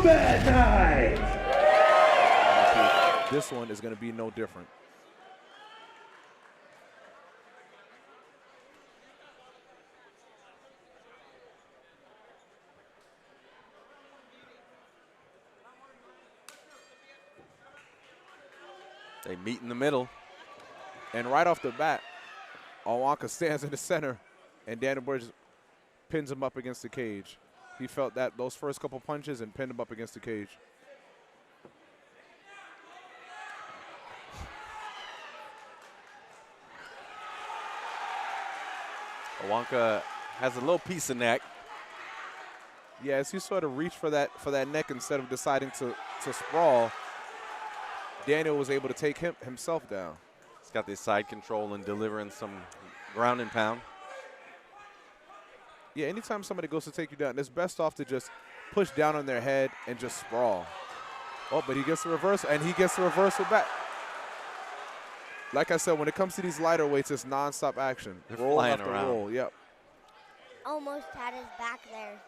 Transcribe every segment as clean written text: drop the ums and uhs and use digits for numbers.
combat night. This one is going to be no different. They meet in the middle. And right off the bat, Owanka stands in the center, and Daniel Borges pins him up against the cage. He felt that those first couple punches and pinned him up against the cage. Owanka has a little piece of neck. Yeah, as he sort of reached for that neck instead of deciding to sprawl, Daniel was able to take himself down. He's got this side control and delivering some ground and pound. Yeah, anytime somebody goes to take you down, it's best off to just push down on their head and just sprawl. Oh, but he gets the reversal, and he gets the reversal back. Like I said, when it comes to these lighter weights, it's nonstop action. They're roll flying after around. roll, yep. Almost had his back there.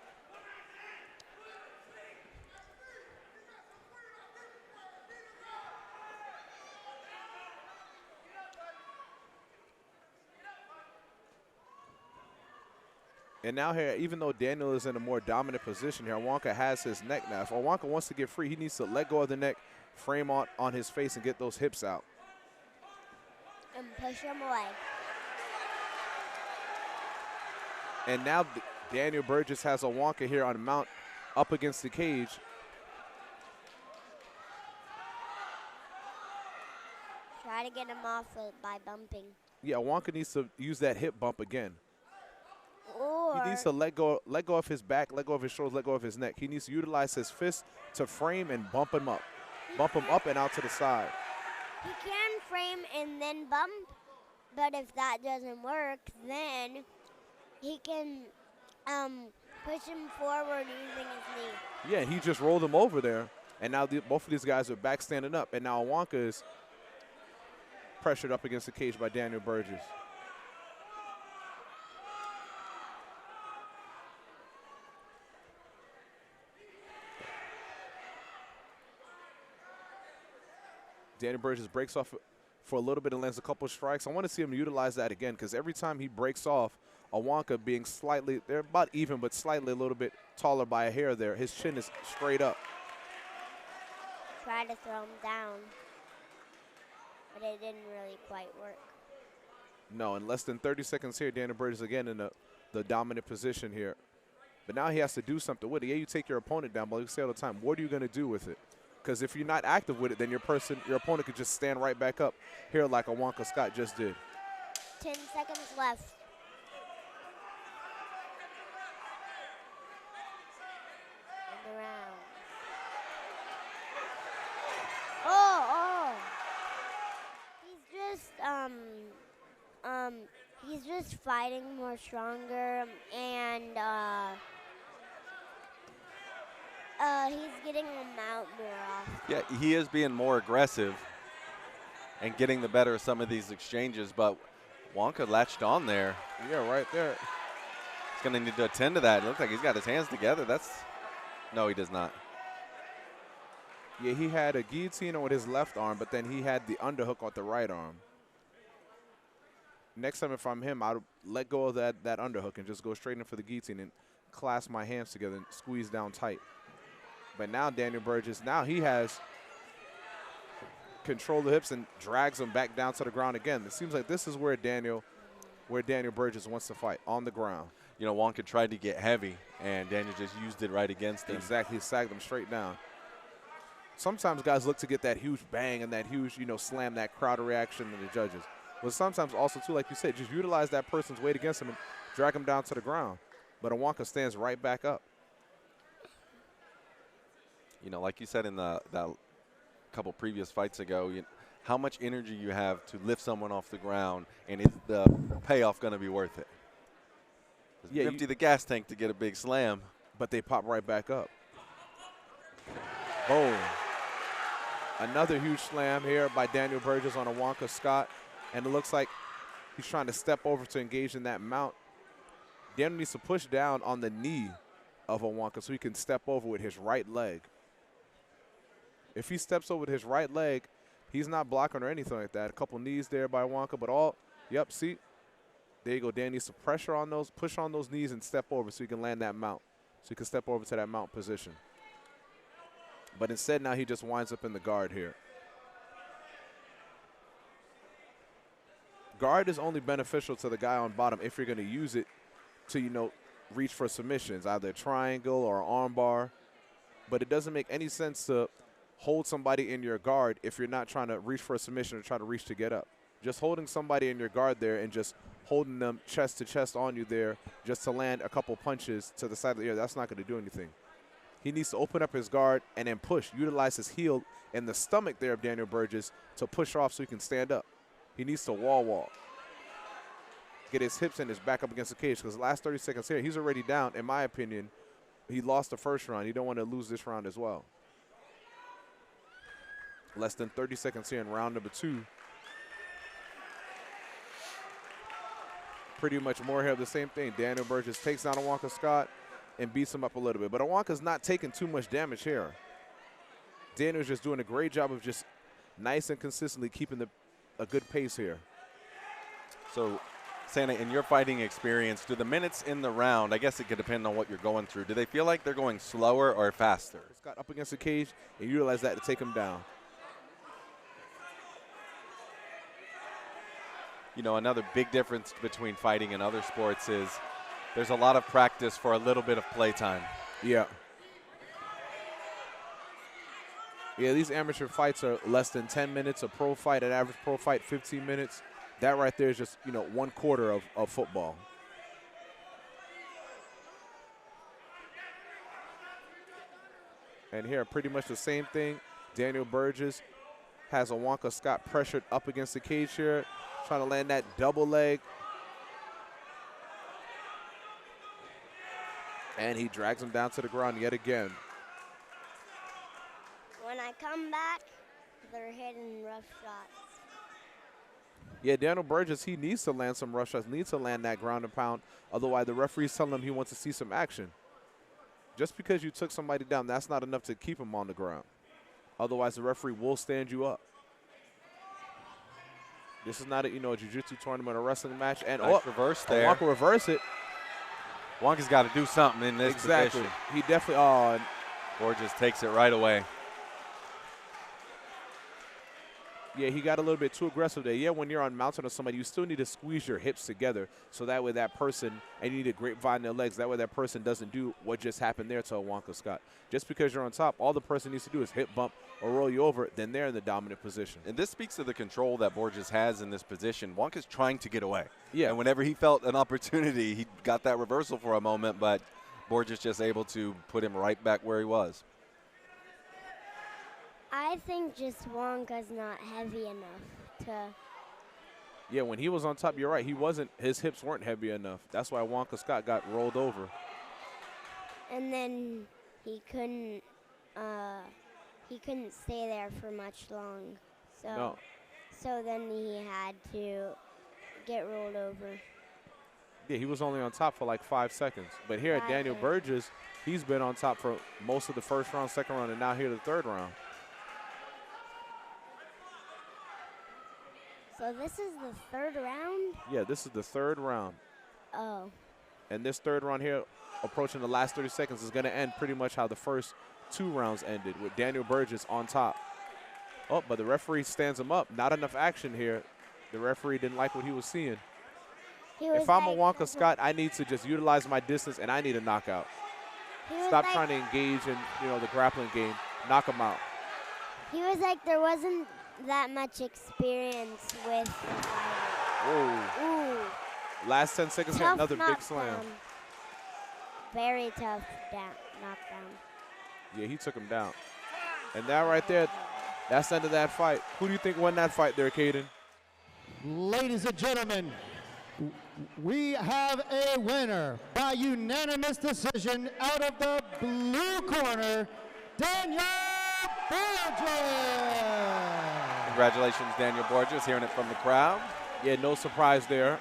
And now here, even though Daniel is in a more dominant position here, Owanka has his neck now. If Owanka wants to get free, he needs to let go of the neck, frame on his face, and get those hips out. And push him away. And now Daniel Borges has Owanka here on mount up against the cage. Try to get him off by bumping. Yeah, Owanka needs to use that hip bump again. Or He needs to let go of his back, let go of his shoulders, let go of his neck. He needs to utilize his fist to frame and bump him up. Bump him up and out to the side. he can frame and then bump, but if that doesn't work, then he can push him forward using his knee. Yeah, he just rolled him over there. And now both of these guys are back standing up. And now Owanka is pressured up against the cage by Daniel Borges. Daniel Borges breaks off for a little bit and lands a couple strikes. I want to see him utilize that again because every time he breaks off, Owanka being slightly, they're about even, but slightly a little bit taller by a hair there. His chin is straight up. Try to throw him down, but it didn't really quite work. No, in less than 30 seconds here, Daniel Borges again in the dominant position here. But now he has to do something with it. Yeah, you take your opponent down, but you say all the time, what are you going to do with it? Because if you're not active with it, then your opponent could just stand right back up here like Owanka Scott just did. 10 seconds left. In the round. Oh! He's just fighting more stronger, and he's getting them out more often. Yeah, he is being more aggressive and getting the better of some of these exchanges, but Owanka latched on there. Yeah, right there. He's going to need to attend to that. It looks like he's got his hands together. No, he does not. Yeah, he had a guillotine with his left arm, but then he had the underhook on the right arm. Next time if I'm him, I'd let go of that underhook and just go straight in for the guillotine and clasp my hands together and squeeze down tight. But now Daniel Borges, now he has control of the hips and drags him back down to the ground again. It seems like this is where Daniel Borges wants to fight, on the ground. You know, Owanka tried to get heavy, and Daniel just used it right against him. Exactly, he sagged him straight down. Sometimes guys look to get that huge bang and that huge, slam, that crowd reaction to the judges. But sometimes also, too, like you said, just utilize that person's weight against him and drag him down to the ground. But Owanka stands right back up. Like you said in that couple previous fights ago, how much energy you have to lift someone off the ground, and is the payoff going to be worth it? Yeah, empty the gas tank to get a big slam. But they pop right back up. Boom. Another huge slam here by Daniel Borges on Owanka Scott. And it looks like he's trying to step over to engage in that mount. Daniel needs to push down on the knee of Owanka so he can step over with his right leg. If he steps over with his right leg, he's not blocking or anything like that. A couple knees there by Wonka, but all, yep, see? There you go. Dan needs to pressure on those, push on those knees and step over so he can land that mount. So he can step over to that mount position. But instead now he just winds up in the guard here. Guard is only beneficial to the guy on bottom if you're going to use it to, you know, reach for submissions, either a triangle or an arm bar. But it doesn't make any sense to hold somebody in your guard if you're not trying to reach for a submission or try to reach to get up. Just holding somebody in your guard there and just holding them chest to chest on you there just to land a couple punches to the side of the ear, that's not going to do anything. He needs to open up his guard and then push, utilize his heel and the stomach there of Daniel Borges to push off so he can stand up. He needs to wall. Get his hips and his back up against the cage because the last 30 seconds here, he's already down. In my opinion, he lost the first round. You don't want to lose this round as well. Less than 30 seconds here in round number 2. Pretty much more here of the same thing. Daniel Borges takes down Awonka Scott and beats him up a little bit. But Awonka's not taking too much damage here. Daniel's just doing a great job of just nice and consistently keeping a good pace here. So, Santa, in your fighting experience, do the minutes in the round, I guess it could depend on what you're going through, do they feel like they're going slower or faster? Scott up against the cage and utilize that to take him down. You know, another big difference between fighting and other sports is there's a lot of practice for a little bit of playtime. Yeah. Yeah, these amateur fights are less than 10 minutes. A pro fight, an average pro fight, 15 minutes. That right there is just, you know, 1/4 of football. And here, pretty much the same thing. Daniel Borges has Awonka Scott pressured up against the cage here, trying to land that double leg. And he drags him down to the ground yet again. When I come back, they're hitting rough shots. Yeah, Daniel Borges, he needs to land some rough shots, needs to land that ground and pound. Otherwise, the referee's telling him he wants to see some action. Just because you took somebody down, that's not enough to keep him on the ground. Otherwise, the referee will stand you up. This is not a, you know, a jiu-jitsu tournament or wrestling match. And nice reverse there. Wonka reverse it. Wonka's got to do something in this position. He definitely, oh. Borges takes it right away. Yeah, he got a little bit too aggressive there. Yeah, when you're on mountain or somebody, you still need to squeeze your hips together so that way that person, and you need a grapevine in their legs, that way that person doesn't do what just happened there to Awonka Scott. Just because you're on top, all the person needs to do is hip bump or roll you over, then they're in the dominant position. And this speaks to the control that Borges has in this position. Wonka's trying to get away. Yeah. And whenever he felt an opportunity, he got that reversal for a moment, but Borges just able to put him right back where he was. I think just Wonka's not heavy enough to. Yeah, when he was on top, you're right. He wasn't. His hips weren't heavy enough. That's why Awonka Scott got rolled over. And then he couldn't stay there for much long. So No. So then he had to get rolled over. Yeah, he was only on top for like 5 seconds. But here at Daniel Borges, he's been on top for most of the first round, second round, and now here the third round. So this is the third round? Yeah, this is the third round. Oh. And this third round here, approaching the last 30 seconds, is going to end pretty much how the first 2 rounds ended, with Daniel Borges on top. Oh, but the referee stands him up. Not enough action here. The referee didn't like what he was seeing. If I'm Awonka Scott, I need to just utilize my distance, and I need a knockout. Stop trying to engage in, you know, the grappling game. Knock him out. He was like, there wasn't that much experience with the fighting. Whoa. Ooh. Last 10 seconds here, another big slam. Very tough knockdown. Yeah, he took him down. And that right there, that's the end of that fight. Who do you think won that fight there, Caden? Ladies and gentlemen, we have a winner by unanimous decision out of the blue corner, Daniel Borges. Congratulations, Daniel Borges, hearing it from the crowd. Yeah, no surprise there.